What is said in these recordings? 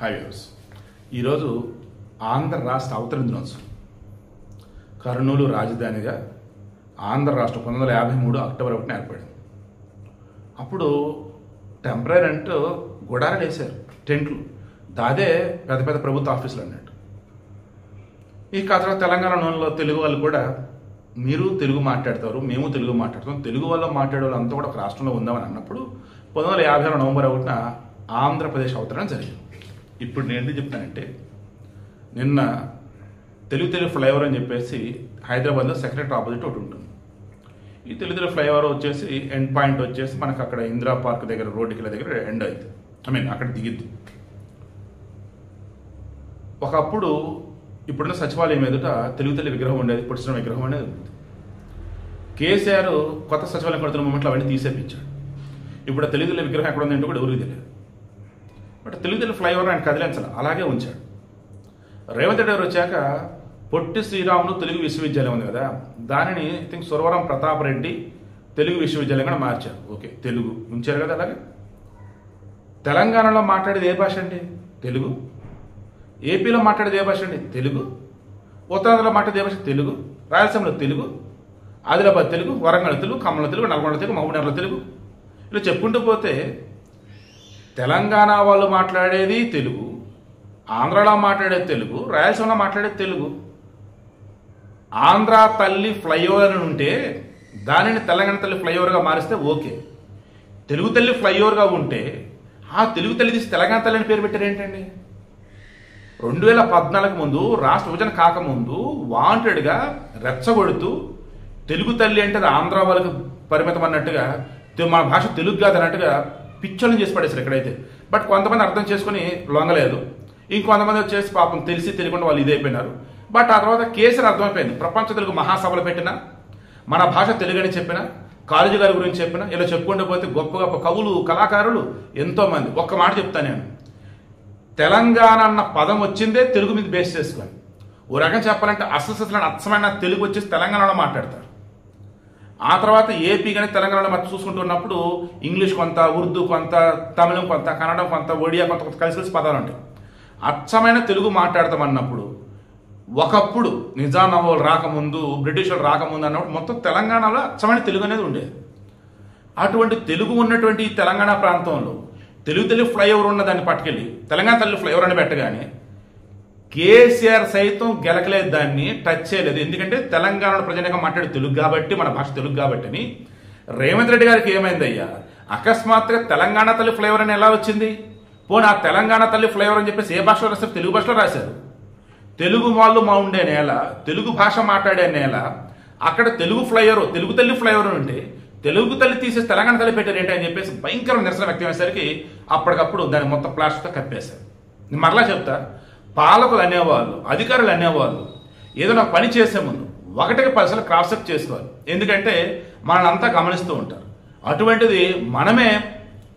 Hi viewers, ఈరోజు ఆంధ్ర రాష్ట్ర అవతరణ దినోత్సవం. కర్నూలు రాజధానిగా ఆంధ్ర రాష్ట్రం 1953 అక్టోబర్ 1న ఏర్పడింది. అప్పుడు టెంపరీ అంటూ గుడారాలు వేశారు, టెంట్లు. దాదే పెద్ద పెద్ద ప్రభుత్వ ఆఫీసులు అన్నట్టు. ఈ కథలో తెలంగాణలో తెలుగు వాళ్ళు కూడా మీరు తెలుగు మాట్లాడతారు, మేము తెలుగు మాట్లాడతాం, తెలుగు వాళ్ళు మాట్లాడే వాళ్ళంతా కూడా ఒక రాష్ట్రంలో ఉందామని అన్నప్పుడు 1956 నవంబర్ 1న ఆంధ్రప్రదేశ్ అవతరణ జరిగింది. ఇప్పుడు నేను ఎందుకు చెప్తానంటే, నిన్న తెలుగు ఫ్లైఓవర్ అని చెప్పేసి హైదరాబాద్లో సెక్రటరీ ఆపోజిట్ ఒకటి ఉంటుంది. ఈ తెలుగు ఫ్లైఓవర్ వచ్చేసి ఎండ్ పాయింట్ వచ్చేసి మనకు అక్కడ ఇందిరా పార్క్ దగ్గర రోడ్డుకి దగ్గర ఎండ్ అవుతుంది, అక్కడ దిగిద్ది. ఒకప్పుడు ఇప్పుడున్న సచివాలయం ఎదుట తెలుగు విగ్రహం ఉండేది, పుట్టిన విగ్రహం అనేది ఉంది. కేసీఆర్ కొత్త సచివాలయం కడుతున్న మూమెంట్లో అవన్నీ తీసేపించాడు. ఇప్పుడు తెలుగు విగ్రహం ఎక్కడ ఉందంటే కూడా ఎవరికి తెలియదు. బట్ తెలుగు ఫ్లైఓవర్ ఆయన కదిలించాలి, అలాగే ఉంచాడు. రేవంత్ రెడ్డి గారు వచ్చాక పొట్టి శ్రీరాములు తెలుగు విశ్వవిద్యాలయం ఉంది కదా, దానిని ఐ థింక్ సురవరం ప్రతాప్ రెడ్డి తెలుగు విశ్వవిద్యాలయం కూడా మార్చారు. ఓకే, తెలుగు ఉంచారు కదా. అలాగే తెలంగాణలో మాట్లాడేది ఏ భాష అండి? తెలుగు. ఏపీలో మాట్లాడేది ఏ భాష అండి? తెలుగు. ఉత్తరాంధ్రలో మాట్లాడేది ఏ భాష? తెలుగు. రాయలసీమలో తెలుగు, ఆదిలాబాద్ తెలుగు, వరంగల్ తెలుగు, ఖమ్మంలో తెలుగు, నల్గొండ తెలుగు, మహబూబ్నగర్లో తెలుగు. ఇలా చెప్పుకుంటూ పోతే తెలంగాణ వాళ్ళు మాట్లాడేది తెలుగు, ఆంధ్రాలో మాట్లాడేది తెలుగు, రాయలసీమలో మాట్లాడేది తెలుగు. ఆంధ్ర తల్లి ఫ్లైఓవర్ ఉంటే దానిని తెలంగాణ తల్లి ఫ్లైఓవర్గా మారిస్తే ఓకే. తెలుగు తల్లి ఫ్లైఓవర్గా ఉంటే ఆ తెలుగు తల్లి తీసి తెలంగాణ తల్లి అని పేరు పెట్టారు ఏంటండి? 2014 ముందు రాష్ట్ర విభజన కాకముందు వాంటెడ్గా రెచ్చగొడుతూ తెలుగు తల్లి అంటే అది ఆంధ్ర వాళ్ళకి పరిమితం అన్నట్టుగా, మన భాష తెలుగు కాదు అన్నట్టుగా పిచ్చోళ్ళని చేసి పడేశారు ఎక్కడైతే. బట్ కొంతమంది అర్థం చేసుకుని లొంగలేదు, ఇంకొంతమంది వచ్చేసి పాపం తెలిసి తెలియకుండా వాళ్ళు ఇదైపోయినారు. బట్ ఆ తర్వాత కేసీఆర్ అర్థమైపోయింది, ప్రపంచ తెలుగు మహాసభలు పెట్టినా, మన భాష తెలుగు అని చెప్పిన, కాలేజీ గారి గురించి చెప్పిన, ఇలా చెప్పుకుంటూ పోతే గొప్ప గొప్ప కవులు, కళాకారులు ఎంతోమంది. ఒక్క మాట చెప్తాను నేను, తెలంగాణ అన్న పదం వచ్చిందే తెలుగు మీద బేస్ చేసుకొని. ఓ రకం చెప్పాలంటే అసలు అచ్చమైన తెలుగు వచ్చేసి తెలంగాణలో మాట్లాడతారు. ఆ తర్వాత ఏపీ కానీ తెలంగాణలో మనం చూసుకుంటున్నప్పుడు ఇంగ్లీష్ కొంత, ఉర్దూ కొంత, తమిళం కొంత, కన్నడం కొంత, ఒడియా కొంత కలిసి పదాలు ఉంటాయి. అచ్చమైన తెలుగు మాట్లాడతామన్నప్పుడు ఒకప్పుడు నిజాం నవాబులు రాకముందు, బ్రిటిష్ వాళ్ళు రాకముందు అన్నప్పుడు మొత్తం తెలంగాణలో అచ్చమైన తెలుగు అనేది ఉండేది. అటువంటి తెలుగు ఉన్నటువంటి ఈ తెలంగాణ ప్రాంతంలో తెలుగు ఫ్లైఓవర్ ఉన్న దాన్ని పట్టుకెళ్ళి తెలంగాణ తల్లి ఫ్లైఓవర్ అని పెట్టగానే కేసీఆర్ సైతం గెలకలేదు, దాన్ని టచ్ చేయలేదు. ఎందుకంటే తెలంగాణలో ప్రజలుగా మాట్లాడే తెలుగు కాబట్టి, మన భాష తెలుగు కాబట్టి అని. రేవంత్ రెడ్డి గారికి ఏమైందయ్యా, అకస్మాత్తుగా తెలంగాణ తల్లి ఫ్లైఓవర్ అని ఎలా వచ్చింది? పోనీ ఆ తెలంగాణ తల్లి ఫ్లైఓవర్ అని చెప్పేసి ఏ భాషలో రాశారు? తెలుగు భాషలో రాశారు. తెలుగు వాళ్ళు మా ఉండే నేల, తెలుగు భాష మాట్లాడే నేల, అక్కడ తెలుగు ఫ్లైఓవర్, తెలుగు తల్లి ఫ్లైఓవర్ ఉంటే తెలుగు తల్లి తీసేసి తెలంగాణ తల్లి పెట్టారు ఏంటి అని చెప్పేసి భయంకర నిరసన వ్యక్తమయ్యేసరికి అప్పటికప్పుడు దాన్ని మొత్తం ప్లాస్టిక్తో కప్పేశారు. మరలా చెప్తా, పాలకులు అనేవాళ్ళు, అధికారులు అనేవాళ్ళు ఏదైనా పని చేసే ముందు 1కి 10 సార్లు క్రాస్ చెక్ చేసుకోవాలి. ఎందుకంటే మనల్ని అంతా గమనిస్తూ ఉంటారు. అటువంటిది మనమే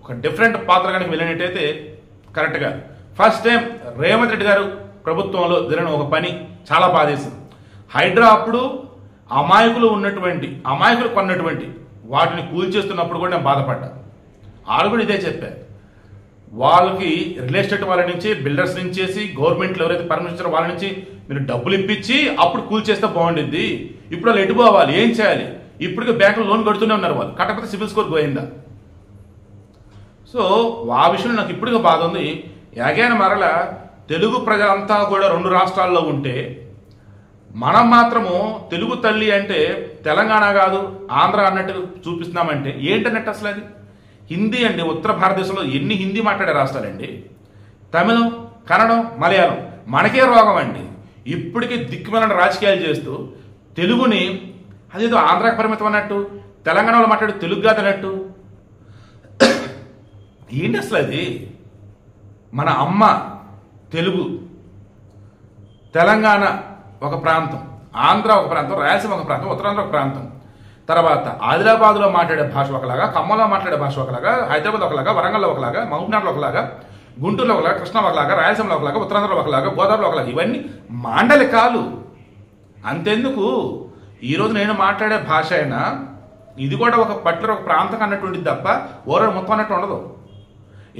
ఒక డిఫరెంట్ పాత్ర కనుక వెళ్ళినట్టయితే కరెక్ట్గా. ఫస్ట్ టైం రేవంత్ రెడ్డి గారు ప్రభుత్వంలో జరిగిన ఒక పని చాలా బాధేసింది. హైడ్రా అప్పుడు అమాయకులు కొన్నటువంటి వాటిని కూల్చేస్తున్నప్పుడు కూడా నేను బాధపడ్డా. వాళ్ళు కూడా ఇదే చెప్పారు, వాళ్ళకి రియల్ ఎస్టేట్ వాళ్ళ నుంచి, బిల్డర్స్ నుంచి, గవర్నమెంట్లో ఎవరైతే పర్మిషన్ ఇచ్చారో వాళ్ళ నుంచి మీరు డబ్బులు ఇప్పించి అప్పుడు కూల్చేస్తే బాగుండిద్ది. ఇప్పుడు వాళ్ళు ఎటు పోవాలి, ఏం చేయాలి? ఇప్పటికే బ్యాంకులో లోన్ కడుతూనే ఉన్నారు, వాళ్ళు కట్టకపోతే సిబిల్ స్కోర్ పోయిందా? సో ఆ విషయంలో నాకు ఇప్పటికే బాధ ఉంది. ఎగైన మరల తెలుగు ప్రజలంతా కూడా 2 రాష్ట్రాల్లో ఉంటే మనం మాత్రము తెలుగు తల్లి అంటే తెలంగాణ కాదు ఆంధ్ర అన్నట్టు చూపిస్తున్నామంటే ఏంటన్నట్టు అసలు అది? హిందీ అండి, ఉత్తర భారతదేశంలో ఎన్ని హిందీ మాట్లాడే రాష్ట్రాలండి? తమిళం, కన్నడం, మలయాళం. మనకే రోగం అండి. ఇప్పటికీ దిక్కుమాలిన రాజకీయాలు చేస్తూ తెలుగుని అదేదో ఆంధ్రాకి పరిమితం అన్నట్టు, తెలంగాణలో మాట్లాడే తెలుగు కాదన్నట్టు. ఏంటి అసలు అది? మన అమ్మ తెలుగు, తెలంగాణ ఒక ప్రాంతం, ఆంధ్ర ఒక ప్రాంతం, రాయలసీమ ఒక ప్రాంతం, ఉత్తరాంధ్ర ఒక ప్రాంతం. తర్వాత ఆదిలాబాద్లో మాట్లాడే భాష ఒకలాగా, ఖమ్మంలో మాట్లాడే భాష ఒకలాగా, హైదరాబాద్ ఒకలాగా, వరంగల్లో ఒకలాగా, మహబూబ్నగర్లో ఒకలాగా, గుంటూరులో ఒకలాగా, కృష్ణా ఒకలాగా, రాయలసీమలో ఒకలాగా, ఉత్తరాంధ్రలో ఒకలాగా, గోదావరిలో ఒకలాగా. ఇవన్నీ మాండలికాలు. అంతెందుకు, ఈరోజు నేను మాట్లాడే భాష అయినా ఇది కూడా ఒక పర్టికులర్ ఒక ప్రాంతం అన్నట్టు ఉంటుంది తప్ప ఓవరాల్ మొత్తం అన్నట్టు ఉండదు.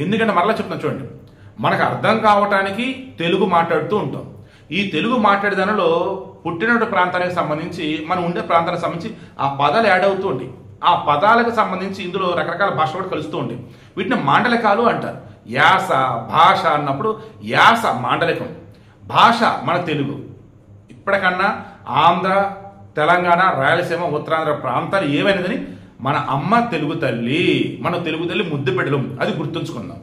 ఎందుకంటే మరలా చెప్తున్నా చూడండి, మనకు అర్థం కావటానికి తెలుగు మాట్లాడుతూ ఉంటాం. ఈ తెలుగు మాట్లాడే దానిలో పుట్టిన ప్రాంతానికి సంబంధించి మనం ఉండే ప్రాంతానికి సంబంధించి ఆ పదాలు యాడ్ అవుతూ ఉంటాయి. ఆ పదాలకు సంబంధించి ఇందులో రకరకాల భాష కూడా కలుస్తూ ఉంటాయి. వీటిని మాండలికాలు అంటారు. యాస భాష అన్నప్పుడు యాస మాండలికం, భాష మన తెలుగు. ఇప్పటికన్నా ఆంధ్ర, తెలంగాణ, రాయలసీమ, ఉత్తరాంధ్ర ప్రాంతాలు ఏమైనదని మన అమ్మ తెలుగు తల్లి, మన తెలుగు తల్లి ముద్దు బిడ్డలు, అది గుర్తుంచుకుందాం.